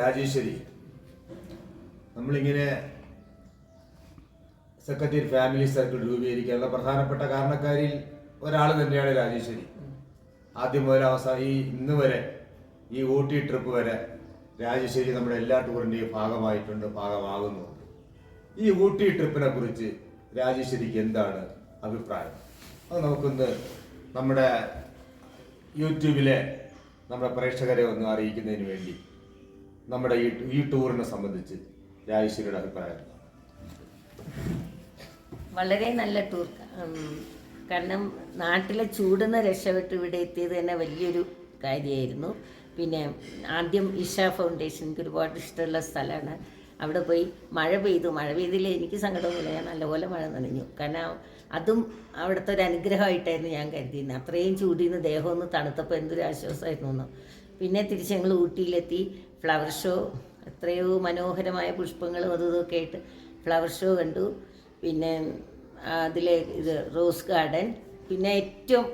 രാജേശ്വരി, നമ്മളിങ്ങനെ secretariat family circle രൂപീകരിക്കാനുള്ള പ്രധാനപ്പെട്ട കാരണക്കാരിൽ ഒരാൾ തന്നെയാണ് രാജേശ്വരി. ആദ്യം മുതൽ അവസാനം ഇന്ന് വരെ ഈ ഊട്ടി ട്രിപ്പ് വരെ രാജേശ്വരി നമ്മുടെ എല്ലാ ടൂറിൻ്റെയും ഭാഗമാകുന്നുണ്ട്. ഈ ഊട്ടി ട്രിപ്പിനെ കുറിച്ച് രാജേശ്വരിക്ക് എന്താണ് അഭിപ്രായം? അത് നമുക്കൊന്ന് നമ്മുടെ യൂട്യൂബിലെ നമ്മുടെ പ്രേക്ഷകരെ ഒന്ന് അറിയിക്കുന്നതിന് വേണ്ടി നമ്മുടെ ഈ ടൂറിനെ സംബന്ധിച്ച് രാജേശ്വരിയുടെ അഭിപ്രായം. വളരെ നല്ല ടൂർ. കാരണം നാട്ടിലെ ചൂടുന്ന രക്ഷപ്പെട്ട് ഇവിടെ എത്തിയത് തന്നെ വലിയൊരു കാര്യമായിരുന്നു. പിന്നെ ആദ്യം ഇഷ ഫൗണ്ടേഷൻ എനിക്ക് ഒരുപാട് ഇഷ്ടമുള്ള സ്ഥലമാണ്. അവിടെ പോയി മഴ പെയ്തില്ല, എനിക്ക് സങ്കടമൊന്നുമില്ല, ഞാൻ നല്ലപോലെ മഴ നനഞ്ഞു. കാരണം അതും അവിടുത്തെ ഒരു അനുഗ്രഹമായിട്ടായിരുന്നു ഞാൻ കരുതിയിരുന്നത്. അത്രയും ചൂടിൽ നിന്ന് ദേഹം ഒന്ന് തണുത്തപ്പോൾ എന്തൊരു ആശ്വാസമായിരുന്നു. പിന്നെ തിരിച്ച് ഞങ്ങൾ ഊട്ടിയിലെത്തി. ഫ്ലവർ ഷോ, എത്രയോ മനോഹരമായ പുഷ്പങ്ങളും ഇതൊക്കെ ആയിട്ട് ഫ്ലവർ ഷോ കണ്ടു. പിന്നെ അതിലെ റോസ് ഗാർഡൻ, പിന്നെ ഏറ്റവും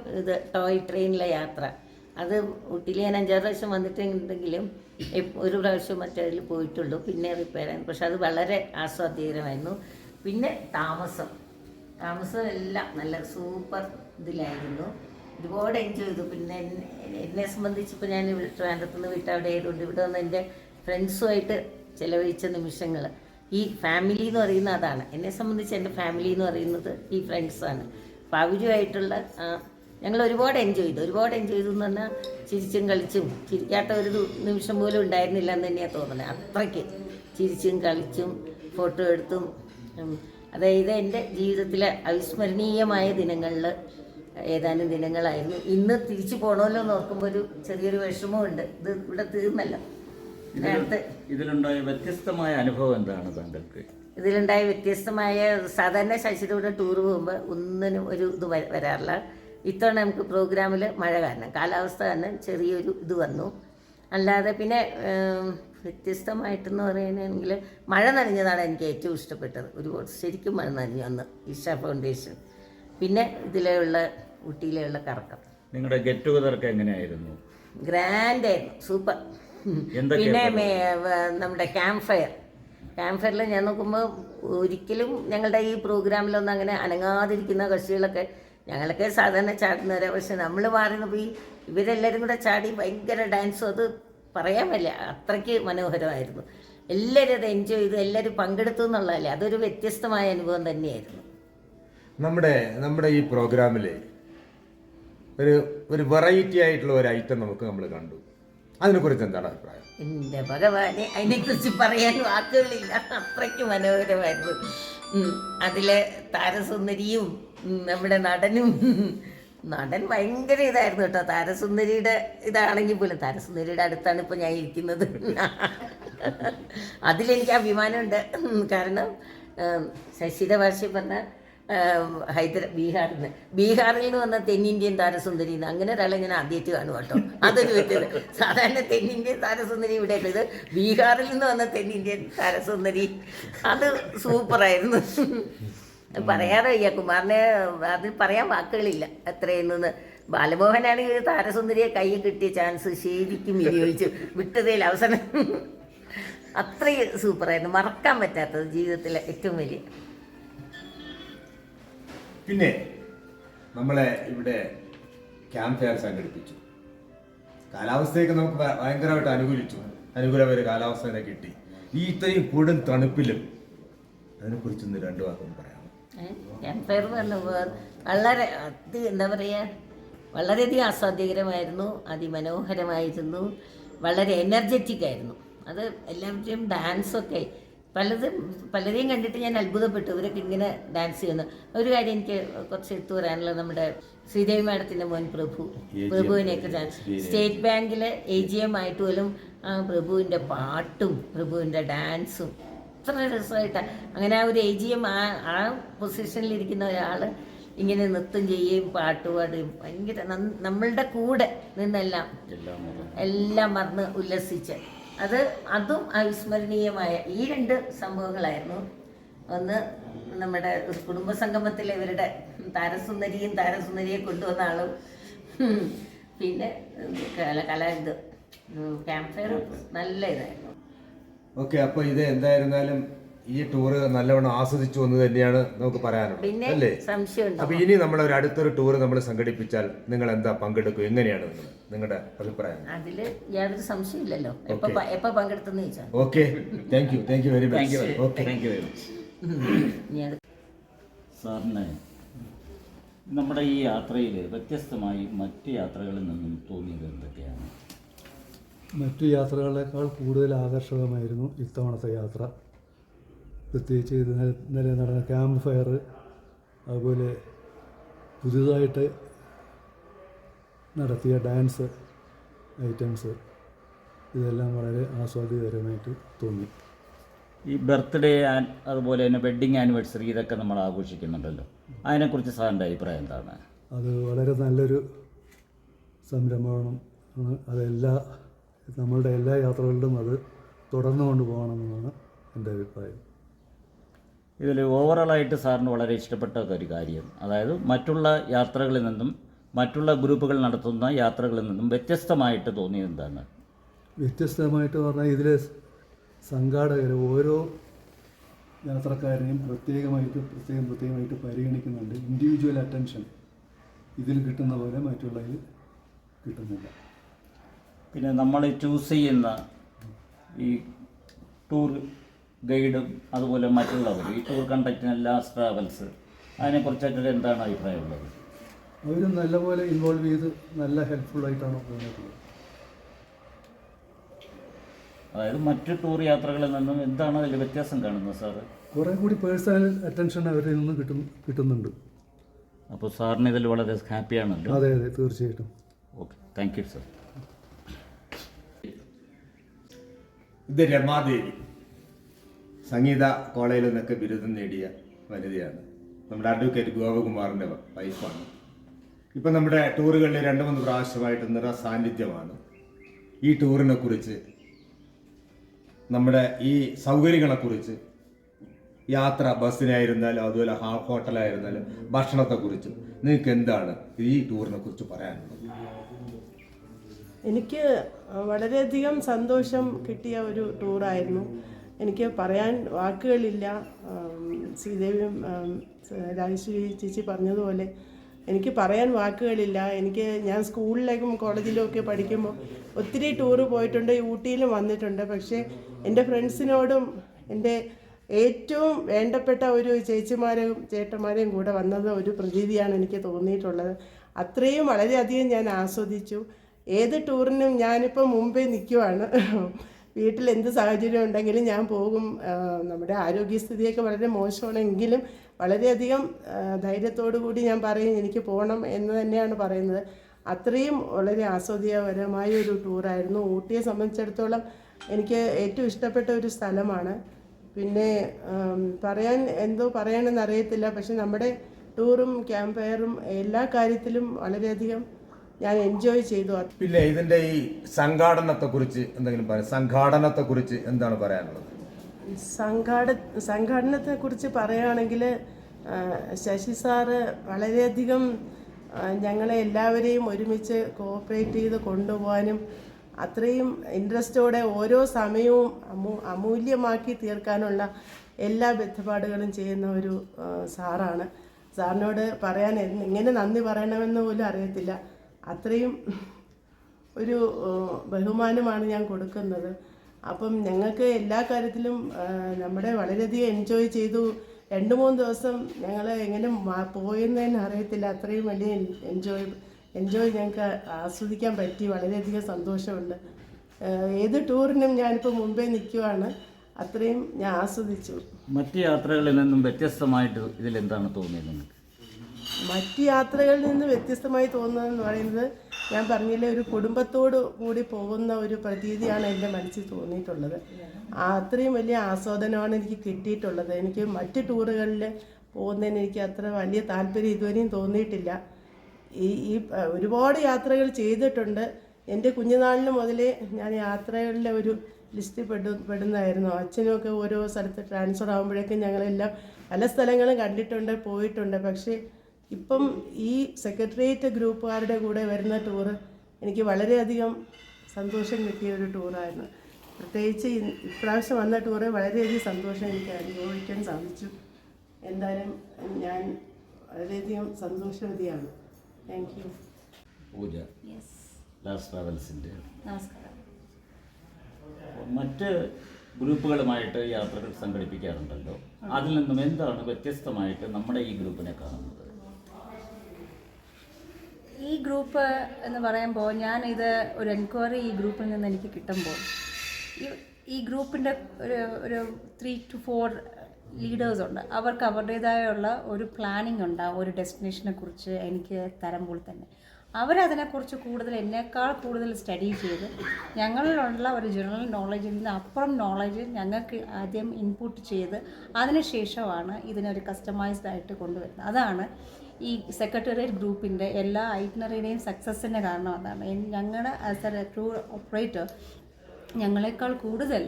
ടോയ് ട്രെയിനിലെ യാത്ര. അത് ഊട്ടിയിൽ ഞാൻ 5-6 പ്രാവശ്യം വന്നിട്ടുണ്ടെങ്കിലും ഒരു പ്രാവശ്യം മറ്റതിൽ പോയിട്ടുള്ളൂ, പിന്നെ റിപ്പയർ ആയിരുന്നു. പക്ഷെ അത് വളരെ ആസ്വാദ്യകരമായിരുന്നു. പിന്നെ താമസം എല്ലാം നല്ല സൂപ്പർ ഇതിലായിരുന്നു. ഒരുപാട് എൻജോയ് ചെയ്തു. പിന്നെ എന്നെ സംബന്ധിച്ച് ഇപ്പോൾ ഞാൻ ട്രിവാൻഡ്രത്തുനിന്ന് അവിടെ ആയതുകൊണ്ട് ഇവിടെ വന്ന് എൻ്റെ ഫ്രണ്ട്സുമായിട്ട് ചിലവഴിച്ച നിമിഷങ്ങൾ, ഈ ഫാമിലി എന്ന് പറയുന്നത് അതാണ്. എന്നെ സംബന്ധിച്ച് എൻ്റെ ഫാമിലി എന്ന് പറയുന്നത് ഈ ഫ്രണ്ട്സാണ്. അപ്പോൾ അവരുമായിട്ടുള്ള ഞങ്ങൾ ഒരുപാട് എൻജോയ് ചെയ്തു എന്ന് പറഞ്ഞാൽ ചിരിച്ചും കളിച്ചും, ചിരിക്കാത്ത ഒരു നിമിഷം പോലും ഉണ്ടായിരുന്നില്ല എന്ന് തന്നെയാണ് തോന്നുന്നത്. അത്രയ്ക്ക് ചിരിച്ചും കളിച്ചും ഫോട്ടോ എടുത്തും, അതായത് എൻ്റെ ജീവിതത്തിലെ അവിസ്മരണീയമായ ദിനങ്ങളിൽ ഏതാനും ദിനങ്ങളായിരുന്നു. ഇന്ന് തിരിച്ചു പോകണമല്ലോ എന്ന് ഓർക്കുമ്പോൾ ഒരു ചെറിയൊരു വിഷമമുണ്ട്. ഇത് ഇവിടെ തീർന്നല്ലോ. ഇതിലുണ്ടായ വ്യത്യസ്തമായ അനുഭവം എന്താണ് താങ്കൾക്ക്? ഇതിലുണ്ടായ വ്യത്യസ്തമായ, സാധാരണ ശശിയുടെ ടൂർ പോകുമ്പോൾ ഒന്നിനും ഒരു ഇത് വരാറില്ല. ഇത്തവണ നമുക്ക് പ്രോഗ്രാമിൽ മഴ കാരണം, കാലാവസ്ഥ കാരണം ചെറിയൊരു ഇത് വന്നു. അല്ലാതെ പിന്നെ വ്യത്യസ്തമായിട്ടെന്ന് പറയുകയാണെങ്കിൽ മഴ നനഞ്ഞതാണ് എനിക്ക് ഏറ്റവും ഇഷ്ടപ്പെട്ടത്. ഒരുപാട് ശരിക്കും മഴ നനഞ്ഞു അന്ന് ഇഷ ഫൗണ്ടേഷൻ. പിന്നെ ഇതിലുള്ള ഊട്ടിയിലുള്ള കറക്കം. നിങ്ങളുടെ ഗെറ്റ് ടുഗദറൊക്കെ എങ്ങനെയായിരുന്നു? ഗ്രാൻഡ് ആയിരുന്നു, സൂപ്പർ. പിന്നെ നമ്മുടെ ക്യാമ്പ് ഫയറിൽ ഞാൻ നോക്കുമ്പോൾ ഒരിക്കലും ഞങ്ങളുടെ ഈ പ്രോഗ്രാമിലൊന്നും അങ്ങനെ അനങ്ങാതിരിക്കുന്ന കക്ഷികളൊക്കെ, ഞങ്ങളൊക്കെ സാധാരണ ചാടുന്നവരെ, പക്ഷെ നമ്മൾ മാറിന്ന് പോയി ഇവരെല്ലാവരും കൂടെ ചാടി ഭയങ്കര ഡാൻസും, അത് പറയാൻ പറ്റില്ല, അത്രയ്ക്ക് മനോഹരമായിരുന്നു. എല്ലാവരും അത് എൻജോയ് ചെയ്തു, എല്ലാവരും പങ്കെടുത്തു എന്നുള്ളതല്ലേ, അതൊരു വ്യത്യസ്തമായ അനുഭവം തന്നെയായിരുന്നു. നമ്മുടെ ഈ പ്രോഗ്രാമിൽ ഒരു വെറൈറ്റി ആയിട്ടുള്ള ഒരു ഐറ്റം നമ്മൾ കണ്ടു. അതിനെക്കുറിച്ച് എന്താണ് അഭിപ്രായം? എൻ്റെ ഭഗവാനെ, അതിനെക്കുറിച്ച് പറയാൻ വാക്കുകളില്ല, അത്രയ്ക്ക് മനോഹരമായിരുന്നു. അതിലെ താരസുന്ദരിയും നമ്മുടെ നടൻ ഭയങ്കര ഇതായിരുന്നു കേട്ടോ. താരസുന്ദരിയുടെ ഇതാണെങ്കിൽ പോലും, താരസുന്ദരിയുടെ അടുത്താണ് ഇപ്പോൾ ഞാൻ ഇരിക്കുന്നത്. അതിലെനിക്ക് അഭിമാനമുണ്ട്. കാരണം ശശിയുടെ ഭാഷ പറഞ്ഞ ബീഹാറിൽ നിന്ന് വന്ന തെന്നിന്ത്യൻ താരസുന്ദരി, അങ്ങനെ ഒരാളെ ഞാൻ ആദ്യമായിട്ട് കാണും കേട്ടോ. അതൊരു വ്യക്തി, സാധാരണ തെന്നിന്ത്യൻ താരസുന്ദരി ഇവിടെ ഇത് ബീഹാറിൽ നിന്ന് വന്ന തെന്നിന്ത്യൻ താരസുന്ദരി, അത് സൂപ്പറായിരുന്നു. പറയാതെ വയ്യ, കുമാറിനെ അത് പറയാൻ വാക്കുകളില്ല. എത്രയെന്ന് ബാലമോഹനാണെങ്കിൽ താരസുന്ദരിയെ കൈ കിട്ടിയ ചാൻസ് ശരിക്കും വിനിയോഗിച്ചു, വിട്ടതേൽ അവസരം. അത്രയും സൂപ്പറായിരുന്നു, മറക്കാൻ പറ്റാത്തത് ജീവിതത്തിലെ ഏറ്റവും വലിയ. പിന്നെ നമ്മളെ ഇവിടെ ക്യാമ്പ് ഫെയർ സംഘടിപ്പിച്ചു. കാലാവസ്ഥയൊക്കെ നമുക്ക് ഭയങ്കരമായിട്ട് അനുകൂലമായ ഒരു കാലാവസ്ഥ തന്നെ കിട്ടി. ഈ ഇത്രയും കൂടുതൽ തണുപ്പിലും അതിനെക്കുറിച്ചൊന്ന് 2 വാക്കൊന്ന് പറയാം. ക്യാമ്പ് ഫെയർ വളരെ എന്താ പറയുക, വളരെയധികം ആസ്വാദ്യകരമായിരുന്നു, അതിമനോഹരമായിരുന്നു, വളരെ എനർജറ്റിക് ആയിരുന്നു. അത് എല്ലാവരുടെയും ഡാൻസൊക്കെ പലരെയും കണ്ടിട്ട് ഞാൻ അത്ഭുതപ്പെട്ടു, ഇവരൊക്കെ ഇങ്ങനെ ഡാൻസ് ചെയ്യുന്നു. ഒരു കാര്യം എനിക്ക് കുറച്ച് എടുത്തു പറയാനുള്ളത്, നമ്മുടെ ശ്രീദേവി മാഡത്തിൻ്റെ മോൻ പ്രഭുവിനെയൊക്കെ സ്റ്റേറ്റ് ബാങ്കിലെ AGM ആയിട്ട് പോലും പ്രഭുവിൻ്റെ പാട്ടും പ്രഭുവിൻ്റെ ഡാൻസും അത്ര രസമായിട്ടാണ്. അങ്ങനെ ആ ഒരു AGM ആ പൊസിഷനിലിരിക്കുന്ന ഒരാൾ ഇങ്ങനെ നൃത്തം ചെയ്യുകയും പാട്ട് പാടുകയും ഭയങ്കര നമ്മളുടെ കൂടെ നിന്നെല്ലാം എല്ലാം മറന്ന് ഉല്ലസിച്ച്, അതും അവിസ്മരണീയമായ ഈ 2 സംഭവങ്ങളായിരുന്നു. ഒന്ന് നമ്മുടെ കുടുംബസംഗമത്തിൽ ഇവരുടെ താരസുന്ദരിയെ കൊണ്ടുവന്ന ആളും, പിന്നെ ക്യാമ്പ് ഫെയർ നല്ല ഇതായിരുന്നു. ഓക്കെ, അപ്പൊ ഇത് എന്തായിരുന്നാലും ഈ ടൂറ് നല്ലവണ്ണം ആസ്വദിച്ചു എന്ന് തന്നെയാണ് നമുക്ക് പറയാനുള്ളത്, പിന്നെ അല്ലേ? സംശയമുണ്ടോ? അപ്പൊ ഇനി നമ്മൾ ഒരു അടുത്തൊരു ടൂറ് നമ്മൾ സംഘടിപ്പിച്ചാൽ നിങ്ങൾ എന്താ പങ്കെടുക്കും? എങ്ങനെയാണ് നിങ്ങളുടെ അഭിപ്രായം? അതില് യാതൊരു സംശയമില്ലല്ലോ. എപ്പോ പങ്കെടുത്തെന്ന് ചോദിച്ചാൽ okay, thank you very much. Okay, thank you very much. ഇനി അത് സാറിന് നമ്മുടെ ഈ യാത്രയിൽ വ്യത്യസ്തമായി മറ്റ് യാത്രകളിൽ നിന്നും തോന്നിയത് എന്തൊക്കെയാണ്? മറ്റു യാത്രകളേക്കാൾ കൂടുതൽ ആകർഷകമായിരുന്നു ഇത്തവണത്തെ യാത്ര. പ്രത്യേകിച്ച് ഇന്നലെ നടന്ന ക്യാമ്പ് ഫയർ, അതുപോലെ പുതുതായിട്ട് നടത്തിയ ഡാൻസ് ഐറ്റംസ്, ഇതെല്ലാം വളരെ ആസ്വാദ്യകരമായിട്ട് തോന്നി. ഈ ബർത്ത്ഡേ അതുപോലെ തന്നെ വെഡ്ഡിങ് ആനിവേഴ്സറി ഇതൊക്കെ നമ്മൾ ആഘോഷിക്കുന്നുണ്ടല്ലോ, അതിനെക്കുറിച്ച് സാറിൻ്റെ അഭിപ്രായം എന്താണ്? അത് വളരെ നല്ലൊരു സംരംഭമാണ്. നമ്മളുടെ എല്ലാ യാത്രകളിലും അത് തുടർന്നു കൊണ്ടുപോകണമെന്നാണ് എൻ്റെ അഭിപ്രായം. ഇതിൽ ഓവറോളായിട്ട് സാറിന് വളരെ ഇഷ്ടപ്പെട്ട ഒരു കാര്യം, അതായത് മറ്റുള്ള യാത്രകളിൽ നിന്നും മറ്റുള്ള ഗ്രൂപ്പുകൾ നടത്തുന്ന യാത്രകളിൽ നിന്നും വ്യത്യസ്തമായിട്ട് തോന്നിയത് എന്താണ്? വ്യത്യസ്തമായിട്ട് പറഞ്ഞാൽ ഇതിൽ സംഘാടകർ ഓരോ യാത്രക്കാരനെയും പ്രത്യേകമായിട്ട് പരിഗണിക്കുന്നുണ്ട്. ഇൻഡിവിജ്വൽ അറ്റൻഷൻ ഇതിൽ കിട്ടുന്ന പോലെ മറ്റുള്ളതിൽ കിട്ടുന്നില്ല. പിന്നെ നമ്മൾ ചൂസ് ചെയ്യുന്ന ഈ ടൂർ ഗൈഡും അതുപോലെ മറ്റുള്ളവർ, ഈ ടൂർ കണ്ടക്ടിങ് ലാസ്റ്റ് ട്രാവൽസ്, അതിനെക്കുറിച്ചൊക്കെ എന്താണ് അഭിപ്രായമുള്ളത്? അവർ നല്ലപോലെ ഇൻവോൾവ് ചെയ്ത് നല്ല ഹെൽപ്ഫുള്ളായിട്ടാണ് പോകുന്നത്. അതായത് മറ്റ് ടൂർ യാത്രകളിൽ നിന്നും എന്താണ് അതിൽ വ്യത്യാസം കാണുന്നത് സാറ്? കുറേ കൂടി പേഴ്സണൽ അറ്റൻഷൻ അവരിൽ നിന്ന് കിട്ടുന്നുണ്ട്. അപ്പോൾ സാറിന് ഇതിൽ വളരെ ഹാപ്പിയാണല്ലോ? അതെ, തീർച്ചയായിട്ടും. Okay, thank you sir. ഇത് രമാദേവി സംഗീത കോളേജിൽ നിന്നൊക്കെ ബിരുദം നേടിയ വനിതയാണ്. നമ്മുടെ അഡ്വക്കേറ്റ് ഗോപകുമാറിൻ്റെ വൈഫാണ്. ഇപ്പം നമ്മുടെ ടൂറുകളിൽ 2-3 പ്രാവശ്യമായിട്ട് നിറ സാന്നിധ്യമാണ്. ഈ ടൂറിനെ കുറിച്ച്, നമ്മുടെ ഈ സൗകര്യങ്ങളെക്കുറിച്ച്, യാത്ര ബസ്സിനായിരുന്നാലും അതുപോലെ ഹോട്ടലായിരുന്നാലും ഭക്ഷണത്തെക്കുറിച്ചും നിങ്ങൾക്ക് എന്താണ് ഈ ടൂറിനെ കുറിച്ച് പറയാനുള്ളത്? എനിക്ക് വളരെയധികം സന്തോഷം കിട്ടിയ ഒരു ടൂറായിരുന്നു. എനിക്ക് പറയാൻ വാക്കുകളില്ല. ശ്രീദേവിയും രാജേശ്വരി ചേച്ചി പറഞ്ഞതുപോലെ എനിക്ക് പറയാൻ വാക്കുകളില്ല. ഞാൻ സ്കൂളിലേക്കും കോളേജിലും ഒക്കെ പഠിക്കുമ്പോൾ ഒത്തിരി ടൂറ് പോയിട്ടുണ്ട്, ഊട്ടിയിലും വന്നിട്ടുണ്ട്. പക്ഷേ എൻ്റെ ഫ്രണ്ട്സിനോടും എൻ്റെ ഏറ്റവും വേണ്ടപ്പെട്ട ഒരു ചേച്ചിമാരെയും ചേട്ടന്മാരെയും കൂടെ വന്നത് ഒരു പ്രതീതിയാണ് എനിക്ക് തോന്നിയിട്ടുള്ളത്. അത്രയും വളരെയധികം ഞാൻ ആസ്വദിച്ചു. ഏത് ടൂറിനും ഞാനിപ്പോൾ മുമ്പേ നിൽക്കുവാണ്. വീട്ടിൽ എന്ത് സാഹചര്യം ഉണ്ടെങ്കിലും ഞാൻ പോകും. നമ്മുടെ ആരോഗ്യസ്ഥിതിയൊക്കെ വളരെ മോശമാണെങ്കിലും വളരെയധികം ധൈര്യത്തോടു കൂടി ഞാൻ പറയും എനിക്ക് പോകണം എന്ന് തന്നെയാണ് പറയുന്നത്. അത്രയും വളരെ ആസ്വാദ്യകരമായ ഒരു ടൂറായിരുന്നു. ഊട്ടിയെ സംബന്ധിച്ചിടത്തോളം എനിക്ക് ഏറ്റവും ഇഷ്ടപ്പെട്ട ഒരു സ്ഥലമാണ്. പിന്നെ പറയണമെന്ന് അറിയത്തില്ല. പക്ഷെ നമ്മുടെ ടൂറും ക്യാമ്പ് ഫയറും എല്ലാ കാര്യത്തിലും വളരെയധികം ഞാൻ എൻജോയ് ചെയ്തു. പിന്നെ ഇതിൻ്റെ ഈ സംഘാടനത്തെക്കുറിച്ച് എന്തെങ്കിലും പറയാം? സംഘാടനത്തെക്കുറിച്ച് എന്താണ് പറയാനുള്ളത്? സംഘാടനത്തെക്കുറിച്ച് പറയുകയാണെങ്കിൽ ശശി സാറ് വളരെയധികം ഞങ്ങളെ എല്ലാവരെയും ഒരുമിച്ച് കോഓപ്പറേറ്റ് ചെയ്ത് കൊണ്ടുപോകാനും അത്രയും ഇൻട്രസ്റ്റോടെ ഓരോ സമയവും അമൂല്യമാക്കി തീർക്കാനുള്ള എല്ലാ ബന്ധപ്പാടുകളും ചെയ്യുന്ന ഒരു സാറാണ്. സാറിനോട് പറയാൻ എങ്ങനെ നന്ദി പറയണമെന്ന് പോലും അറിയത്തില്ല. അത്രയും ഒരു ബഹുമാനമാണ് ഞാൻ കൊടുക്കുന്നത്. അപ്പം ഞങ്ങൾക്ക് എല്ലാ കാര്യത്തിലും നമ്മുടെ വളരെയധികം എൻജോയ് ചെയ്തു. 2-3 ദിവസം ഞങ്ങൾ എങ്ങനെ പോയെന്ന് തന്നെ അറിയത്തില്ല. അത്രയും വലിയ എൻജോയ് ഞങ്ങൾക്ക് ആസ്വദിക്കാൻ പറ്റി. വളരെയധികം സന്തോഷമുണ്ട്. ഏത് ടൂറിനും ഞാനിപ്പോൾ മുമ്പേ നിൽക്കുവാണ്. അത്രയും ഞാൻ ആസ്വദിച്ചു. മറ്റ് യാത്രകളിൽ നിന്നും വ്യത്യസ്തമായിട്ട് ഇതിലെന്താണ് തോന്നിയത് നിങ്ങൾക്ക്? മറ്റ് യാത്രകളിൽ നിന്ന് വ്യത്യസ്തമായി തോന്നുന്നതെന്ന് പറയുന്നത് ഞാൻ പറഞ്ഞില്ലേ, ഒരു കുടുംബത്തോട് കൂടി പോകുന്ന ഒരു പ്രതീതിയാണ് എൻ്റെ മനസ്സിൽ തോന്നിയിട്ടുള്ളത്. അത്രയും വലിയ ആസ്വാദനമാണ് എനിക്ക് കിട്ടിയിട്ടുള്ളത്. എനിക്ക് മറ്റ് ടൂറുകളിൽ പോകുന്നതിന് എനിക്ക് അത്ര വലിയ താല്പര്യം ഇതുവരെയും തോന്നിയിട്ടില്ല. ഈ ഒരുപാട് യാത്രകൾ ചെയ്തിട്ടുണ്ട്. എൻ്റെ കുഞ്ഞുനാളിന് മുതലേ ഞാൻ യാത്രകളിലെ ഒരു ലിസ്റ്റിൽ പെടുന്നതായിരുന്നു. അച്ഛനുമൊക്കെ ഓരോ സ്ഥലത്ത് ട്രാൻസ്ഫർ ആകുമ്പോഴേക്കും ഞങ്ങളെല്ലാം പല സ്ഥലങ്ങളും കണ്ടിട്ടുണ്ട്, പോയിട്ടുണ്ട്. പക്ഷേ ഇപ്പം ഈ സെക്രട്ടേറിയറ്റ് ഗ്രൂപ്പുകാരുടെ കൂടെ വരുന്ന ടൂറ് എനിക്ക് വളരെയധികം സന്തോഷം കിട്ടിയ ഒരു ടൂറായിരുന്നു. പ്രത്യേകിച്ച് ഇപ്രാവശ്യം വന്ന ടൂറ് വളരെയധികം സന്തോഷം എനിക്ക് അനുഭവിക്കാൻ സാധിച്ചു. എന്തായാലും ഞാൻ വളരെയധികം സന്തോഷവതിയാണ്. Thank you. പൂജ ലാസ്റ്റ് ട്രാവൽസിൻ്റെ നമസ്കാരം. മറ്റ് ഗ്രൂപ്പുകളുമായിട്ട് യാത്രകൾ സംഘടിപ്പിക്കാറുണ്ടല്ലോ, അതിൽ നിന്നും എന്താണ് വ്യത്യസ്തമായിട്ട് നമ്മുടെ ഈ ഗ്രൂപ്പിനെ കാണുന്നത്? ഈ ഗ്രൂപ്പ് എന്ന് പറയുമ്പോൾ ഞാനിത് ഒരു എൻക്വയറി ഈ ഗ്രൂപ്പിൽ നിന്ന് എനിക്ക് കിട്ടുമ്പോൾ ഈ ഗ്രൂപ്പിൻ്റെ ഒരു 3 to 4 ലീഡേഴ്സ് ഉണ്ട്. അവർക്ക് അവരുടേതായുള്ള ഒരു പ്ലാനിങ് ഉണ്ടാവും ഒരു ഡെസ്റ്റിനേഷനെ കുറിച്ച് എനിക്ക് തരുമ്പോൾ തന്നെ. അവരതിനെക്കുറിച്ച് കൂടുതൽ എന്നേക്കാൾ കൂടുതൽ സ്റ്റഡി ചെയ്ത് ഞങ്ങളിലുള്ള ഒരു ജനറൽ നോളജിൽ നിന്ന് അപ്പുറം നോളജ് ഞങ്ങൾക്ക് ആദ്യം ഇൻപുട്ട് ചെയ്ത് അതിനുശേഷമാണ് ഇതിനൊരു കസ്റ്റമൈസ്ഡ് ആയിട്ട് കൊണ്ടുവരുന്നത്. അതാണ് ഈ സെക്രട്ടേറിയറ്റ് ഗ്രൂപ്പിൻ്റെ എല്ലാ ഐറ്റിനറിയുടെയും സക്സസ്സിന് കാരണം. അതാണ് ഞങ്ങളുടെ ആസ് എ ടൂർ ഓപ്പറേറ്റർ ഞങ്ങളെക്കാൾ കൂടുതൽ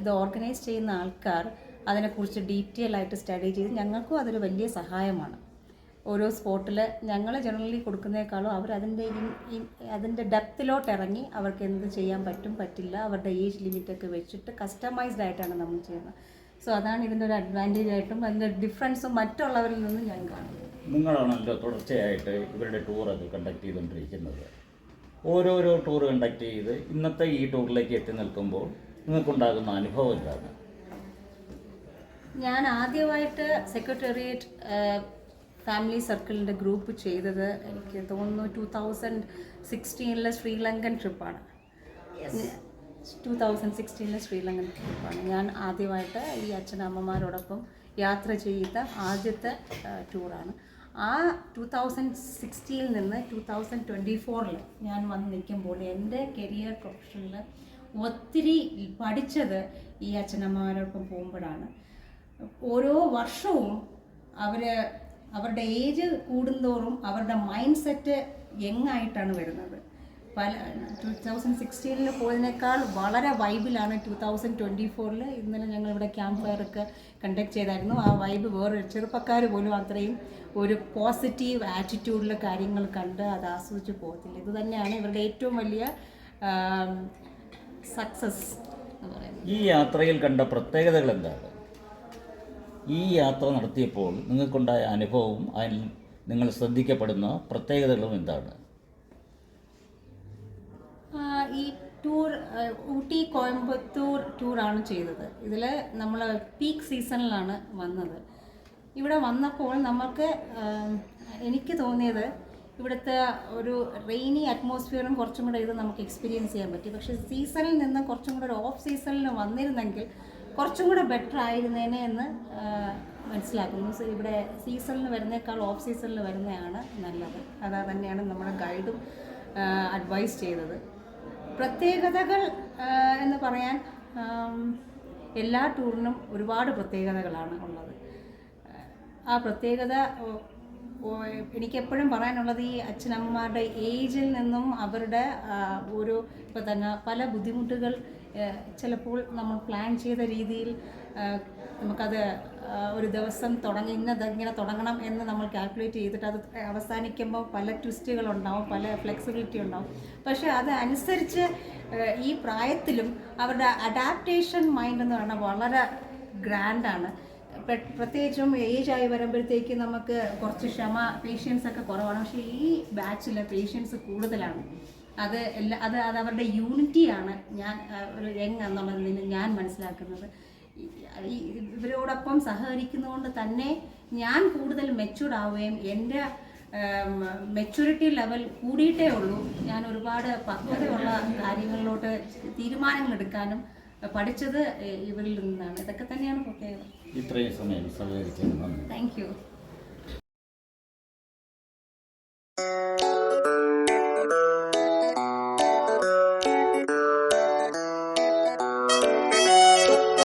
ഇത് ഓർഗനൈസ് ചെയ്യുന്ന ആൾക്കാർ അതിനെക്കുറിച്ച് ഡീറ്റെയിൽ ആയിട്ട് സ്റ്റഡി ചെയ്ത് ഞങ്ങൾക്കും അതൊരു വലിയ സഹായമാണ്. ഓരോ സ്പോട്ടിൽ ഞങ്ങൾ ജനറലി കൊടുക്കുന്നതിനേക്കാളും അവർ അതിൻ്റെ ഡെപ്തിലോട്ട് ഇറങ്ങി അവർക്ക് എന്ത് ചെയ്യാൻ പറ്റും പറ്റില്ല അവരുടെ ഏജ് ലിമിറ്റൊക്കെ വെച്ചിട്ട് കസ്റ്റമൈസ്ഡ് ആയിട്ടാണ് നമ്മൾ ചെയ്യുന്നത്. സോ അതാണ് ഇതിൻ്റെ ഒരു അഡ്വാൻറ്റേജ് ആയിട്ടും അതിൻ്റെ ഡിഫറൻസും മറ്റുള്ളവരിൽ നിന്നും ഞാൻ കാണുന്നത്. നിങ്ങളാണല്ലോ തുടർച്ചയായിട്ട് ഇവരുടെ ടൂറൊക്കെ കണ്ടക്ട് ചെയ്തുകൊണ്ടിരിക്കുന്നത്. ഓരോരോ ടൂർ കണ്ടക്ട് ചെയ്ത് ഇന്നത്തെ ഈ ടൂറിലേക്ക് എത്തി നിൽക്കുമ്പോൾ നിങ്ങൾക്കുണ്ടാകുന്ന അനുഭവം എന്താണ്? ഞാൻ ആദ്യമായിട്ട് സെക്രട്ടേറിയറ്റ് ഫാമിലി സർക്കിളിൻ്റെ ഗ്രൂപ്പ് ചെയ്തത് എനിക്ക് തോന്നുന്നു 2016 ശ്രീലങ്കൻ ട്രിപ്പാണ്. 2016 ശ്രീലങ്കൻ ട്രിപ്പാണ് ഞാൻ ആദ്യമായിട്ട് ഈ അച്ഛനമ്മമാരോടൊപ്പം യാത്ര ചെയ്ത ആദ്യത്തെ ടൂറാണ്. ആ 2016 നിന്ന് 2024 ഞാൻ വന്ന് നിൽക്കുമ്പോൾ എൻ്റെ കരിയർ പ്രൊഫഷനിൽ ഒത്തിരി പഠിച്ചത് ഈ അച്ഛനമ്മമാരോടൊപ്പം പോകുമ്പോഴാണ്. ഓരോ വർഷവും അവരുടെ ഏജ് കൂടുന്തോറും അവരുടെ മൈൻഡ് സെറ്റ് യങ്ങായിട്ടാണ് വരുന്നത്. 2016 പോയതിനേക്കാൾ വളരെ വൈബിലാണ് 2024. ഇന്നലെ ഞങ്ങളിവിടെ ക്യാമ്പ് ഫയറൊക്കെ കണ്ടക്ട് ചെയ്തായിരുന്നു. ആ വൈബ് വേറെ ചെറുപ്പക്കാർ പോലും അത്രയും ഒരു പോസിറ്റീവ് ആറ്റിറ്റ്യൂഡിൽ കാര്യങ്ങൾ കണ്ട് അത് ആസ്വദിച്ച് പോകത്തില്ല. ഇത് തന്നെയാണ് ഇവരുടെ ഏറ്റവും വലിയ സക്സസ് എന്ന് പറയുന്നത്. ഈ യാത്രയിൽ കണ്ട പ്രത്യേകതകൾ എന്താണ്? ഈ യാത്ര നടത്തിയപ്പോൾ നിങ്ങൾക്കുണ്ടായ അനുഭവവും അതിൽ നിങ്ങൾ ശ്രദ്ധിക്കപ്പെടുന്ന പ്രത്യേകതകളും എന്താണ്? ഈ ടൂർ ഊട്ടി കോയമ്പത്തൂർ ടൂറാണ് ചെയ്തത്. ഇതിൽ നമ്മൾ പീക്ക് സീസണിലാണ് വന്നത്. ഇവിടെ വന്നപ്പോൾ നമുക്ക് എനിക്ക് തോന്നിയത് ഇവിടുത്തെ ഒരു റെയിനി അറ്റ്മോസ്ഫിയറും കുറച്ചും കൂടെ ഇത് നമുക്ക് എക്സ്പീരിയൻസ് ചെയ്യാൻ പറ്റി. പക്ഷേ സീസണിൽ നിന്ന് കുറച്ചും കൂടെ ഒരു ഓഫ് സീസണിൽ വന്നിരുന്നെങ്കിൽ കുറച്ചും കൂടെ ബെറ്റർ ആയിരുന്നേനെ എന്ന് മനസ്സിലാക്കുന്നു. സോ ഇവിടെ സീസണിൽ വരുന്നേക്കാൾ ഓഫ് സീസണിൽ വരുന്നതാണ് നല്ലത്. അതാ തന്നെയാണ് നമ്മുടെ ഗൈഡും അഡ്വൈസ് ചെയ്തത്. പ്രത്യേകതകൾ എന്ന് പറയാൻ എല്ലാ ടൂറിനും ഒരുപാട് പ്രത്യേകതകളാണ് ഉള്ളത്. ആ പ്രത്യേകത എനിക്കെപ്പോഴും പറയാനുള്ളത് ഈ അച്ഛനമ്മമാരുടെ ഏജിൽ നിന്നും അവരുടെ ഒരു ഇപ്പോൾ തന്നെ പല ബുദ്ധിമുട്ടുകൾ ചിലപ്പോൾ നമ്മൾ പ്ലാൻ ചെയ്ത രീതിയിൽ നമുക്കത് ഒരു ദിവസം ഇങ്ങനെ തുടങ്ങണം എന്ന് നമ്മൾ കാൽക്കുലേറ്റ് ചെയ്തിട്ട് അത് അവസാനിക്കുമ്പോൾ പല ട്വിസ്റ്റുകളുണ്ടാവും, പല ഫ്ലെക്സിബിലിറ്റി ഉണ്ടാവും. പക്ഷേ അത് അനുസരിച്ച് ഈ പ്രായത്തിലും അവരുടെ അഡാപ്റ്റേഷൻ മൈൻഡ് എന്ന് പറഞ്ഞാൽ വളരെ ഗ്രാൻഡാണ്. പ്രത്യേകിച്ചും ഏജായി വരുമ്പോഴത്തേക്ക് നമുക്ക് കുറച്ച് പേഷ്യൻസ് ഒക്കെ കുറവാണ്. പക്ഷേ ഈ ബാച്ചിൽ പേഷ്യൻസ് കൂടുതലാണ്. അത് അവരുടെ യൂണിറ്റിയാണ് ഞാൻ ഒരു യങ് എന്നുള്ളതിൽ ഞാൻ മനസ്സിലാക്കുന്നത്. ഇവരോടൊപ്പം സഹകരിക്കുന്നതുകൊണ്ട് തന്നെ ഞാൻ കൂടുതൽ മെച്യൂർഡ് ആവുകയും എൻ്റെ മെച്യൂരിറ്റി ലെവൽ കൂടിയിട്ടേ ഉള്ളൂ. ഞാൻ ഒരുപാട് പക്വതയുള്ള കാര്യങ്ങളിലോട്ട് തീരുമാനങ്ങൾ എടുക്കാനും പഠിച്ചത് ഇവരിൽ നിന്നാണ്. ഇതൊക്കെ തന്നെയാണ് പ്രത്യേകത. ഇത്രയും സമയം സഹകരിച്ചത് നന്ദി. Thank you.